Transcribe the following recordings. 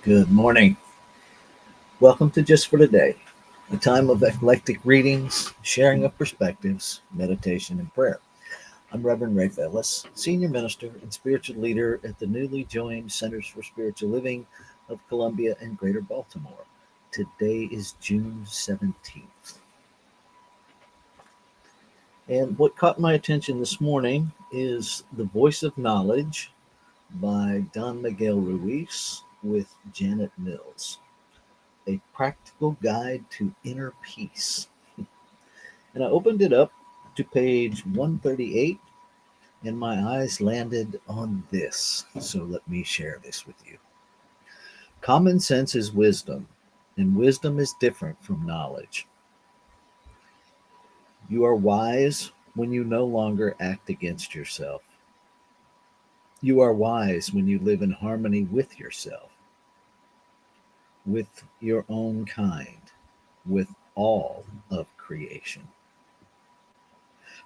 Good morning. Welcome to Just for Today, a time of eclectic readings, sharing of perspectives, meditation, and prayer. I'm Reverend Ray Ellis, Senior Minister and Spiritual Leader at the newly joined Centers for Spiritual Living of Columbia and Greater Baltimore. Today is June 17th. And what caught my attention this morning is The Voice of Knowledge by Don Miguel Ruiz with Janet Mills. A Practical Guide to Inner Peace. And I opened it up to page 138, and my eyes landed on this. So let me share this with you. Common sense is wisdom, and wisdom is different from knowledge. You are wise when you no longer act against yourself. You are wise when you live in harmony with yourself, with your own kind, with all of creation.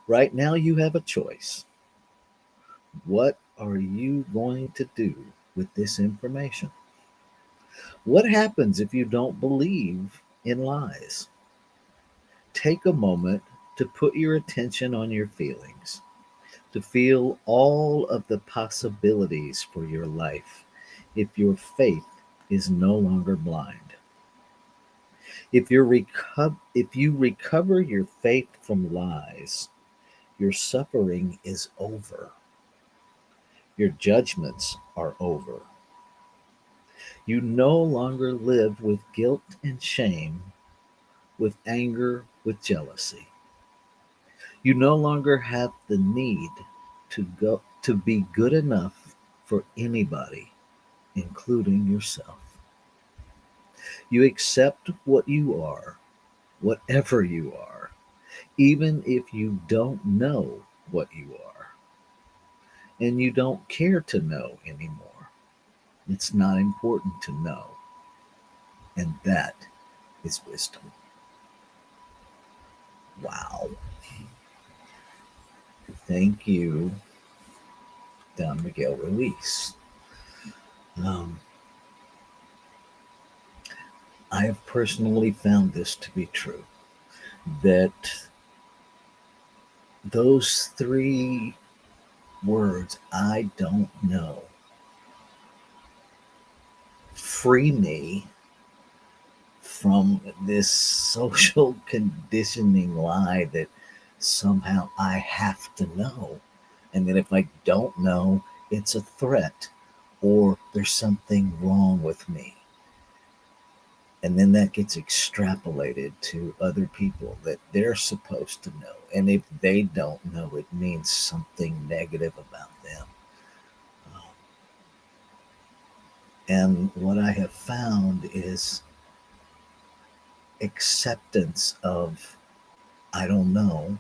Right now, you have a choice. What are you going to do with this information? What happens if you don't believe in lies? Take a moment to put your attention on your feelings, to feel all of the possibilities for your life if your faith is no longer blind. If you recover your faith from lies, your suffering is over. Your judgments are over. You no longer live with guilt and shame, with anger, with jealousy. You no longer have the need to be good enough for anybody, including yourself. You accept what you are, whatever you are, even if you don't know what you are, and you don't care to know anymore. It's not important to know, and that is wisdom. Wow. Thank you, Don Miguel Ruiz. Um, I have personally found this to be true, that those three words, I don't know, free me from this social conditioning lie that somehow I have to know. And that if I don't know, it's a threat or there's something wrong with me. And then that gets extrapolated to other people that they're supposed to know. And if they don't know, it means something negative about them. Um, and what I have found is acceptance of I don't know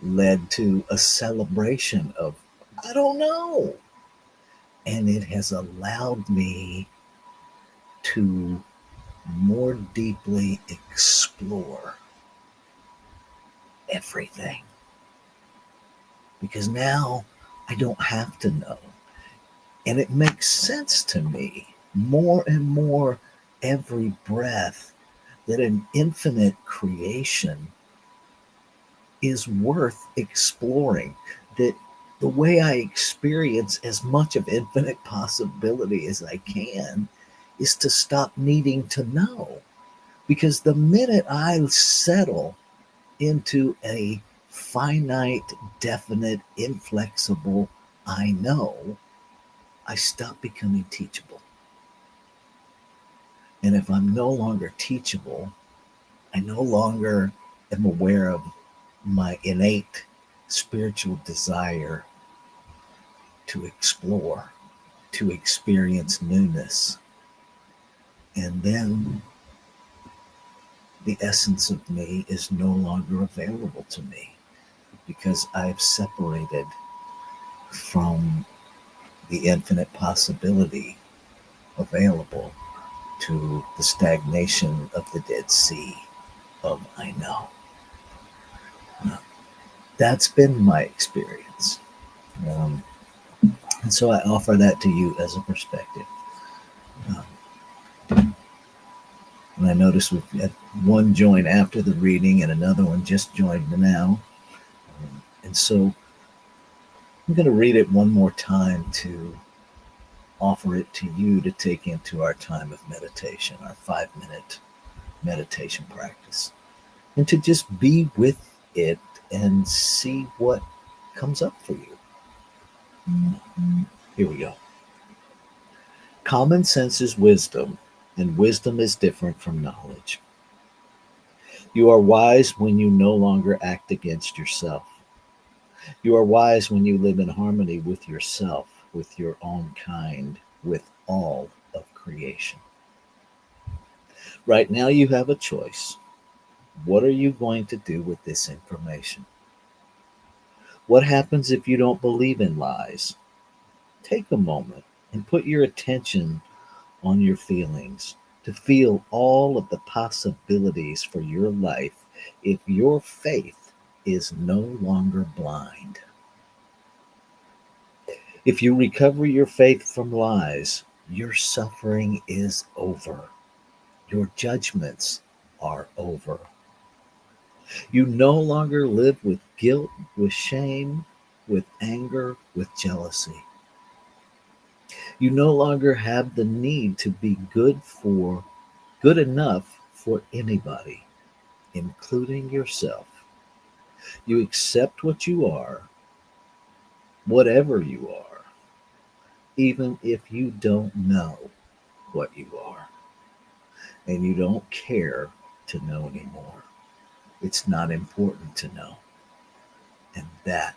led to a celebration of I don't know. And it has allowed me to more deeply explore everything. Because now I don't have to know. And it makes sense to me more and more every breath that an infinite creation is worth exploring. That the way I experience as much of infinite possibility as I can is to stop needing to know. Because the minute I settle into a finite, definite, inflexible I know, I stop becoming teachable. And if I'm no longer teachable, I no longer am aware of my innate spiritual desire to explore, to experience newness. And then the essence of me is no longer available to me because I've separated from the infinite possibility available to the stagnation of the Dead Sea of I know. That's been my experience. Um, and so I offer that to you as a perspective. And I noticed we've had one join after the reading and another one just joined now. And so I'm going to read it one more time to offer it to you to take into our time of meditation, our 5 minute meditation practice, and to just be with it and see what comes up for you. Here we go. Common sense is wisdom, and wisdom is different from knowledge. You are wise when you no longer act against yourself. You are wise when you live in harmony with yourself, with your own kind, with all of creation. Right now, you have a choice. What are you going to do with this information? What happens if you don't believe in lies? Take a moment and put your attention on your feelings to feel all of the possibilities for your life if your faith is no longer blind. If you recover your faith from lies, your suffering is over. Your judgments are over. You no longer live with guilt, with shame, with anger, with jealousy. You no longer have the need to be good enough for anybody, including yourself. You accept what you are, whatever you are, even if you don't know what you are, and you don't care to know anymore. It's not important to know, and that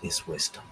is wisdom.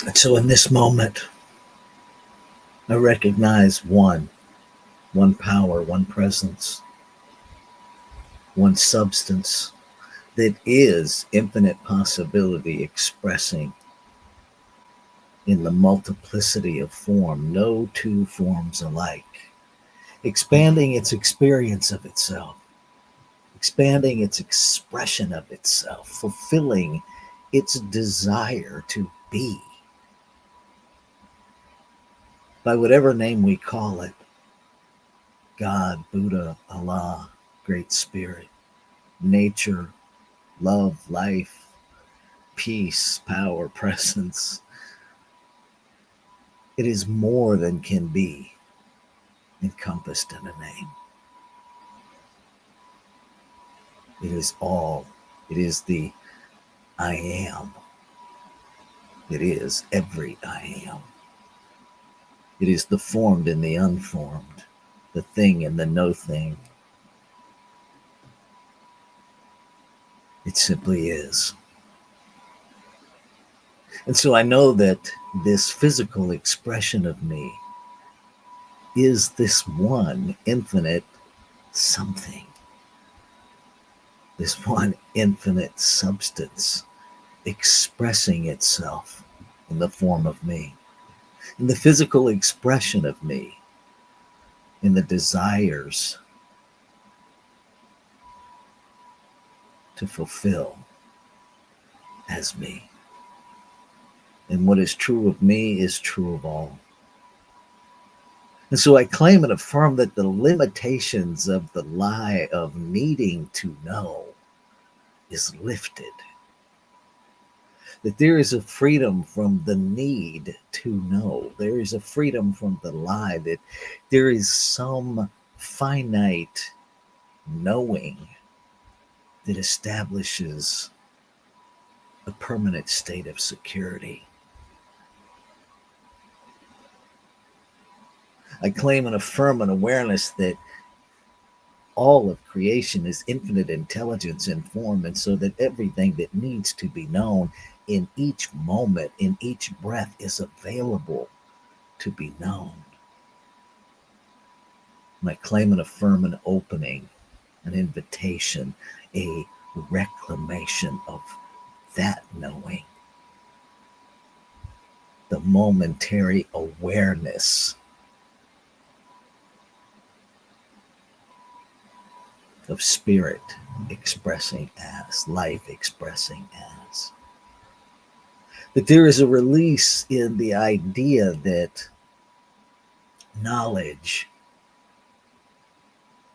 And so in this moment, I recognize one power, one presence, one substance that is infinite possibility expressing in the multiplicity of form, no two forms alike, expanding its experience of itself, expanding its expression of itself, fulfilling its desire to be by whatever name we call it: God, Buddha, Allah, Great Spirit, nature, love, life, peace, power, presence. It is more than can be encompassed in a name. It is all. It is the I am. It is every I am. It is the formed and the unformed, the thing and the no thing. It simply is. And so I know that this physical expression of me is this one infinite something, this one infinite substance expressing itself in the form of me, in the physical expression of me, in the desires to fulfill as me. And what is true of me is true of all. And so I claim and affirm that the limitations of the lie of needing to know is lifted. That there is a freedom from the need to know. There is a freedom from the lie that there is some finite knowing that establishes a permanent state of security. I claim and affirm an awareness that all of creation is infinite intelligence and form, and so that everything that needs to be known in each moment, in each breath, is available to be known. And I claim and affirm an opening, an invitation, a reclamation of that knowing, the momentary awareness of spirit expressing as, life expressing as. That there is a release in the idea that knowledge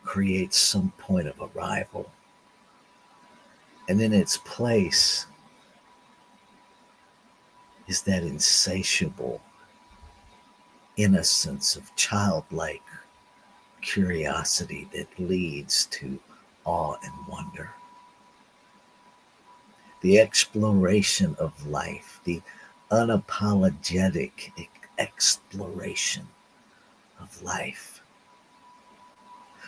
creates some point of arrival, and in its place is that insatiable innocence of childlike curiosity that leads to awe and wonder. The exploration of life, the unapologetic exploration of life.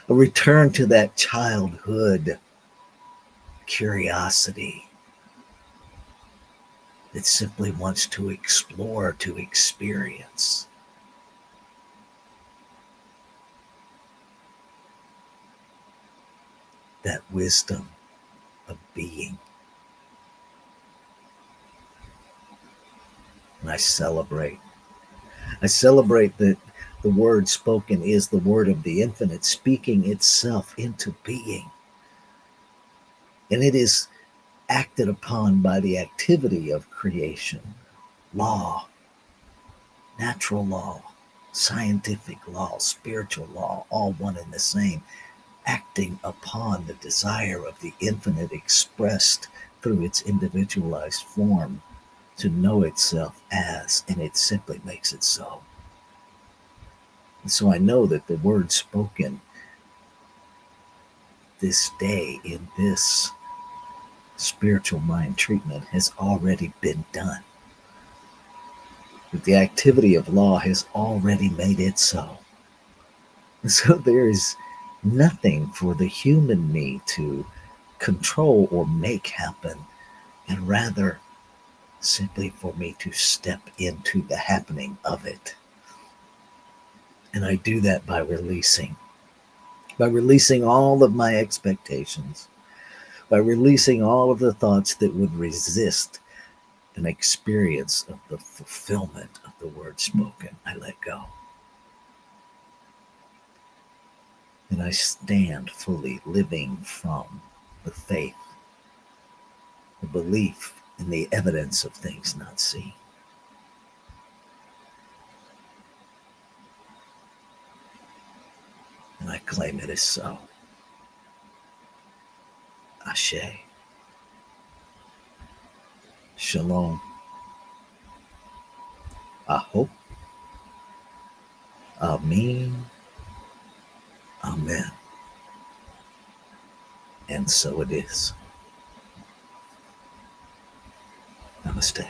A return to that childhood curiosity that simply wants to explore, to experience. That wisdom of being. And I celebrate. I celebrate that the word spoken is the word of the infinite, speaking itself into being. And it is acted upon by the activity of creation, law, natural law, scientific law, spiritual law, all one and the same, acting upon the desire of the infinite expressed through its individualized form to know itself as, and it simply makes it so. And so I know that the word spoken this day in this spiritual mind treatment has already been done. That the activity of law has already made it so. And so there is nothing for the human me to control or make happen, and rather simply for me to step into the happening of it. And I do that by releasing all of my expectations, by releasing all of the thoughts that would resist an experience of the fulfillment of the word spoken. I let go. And I stand fully living from the faith, the belief in the evidence of things not seen. And I claim it is so. Ashe. Shalom. Aho. Amen. Amen. And so it is. Namaste.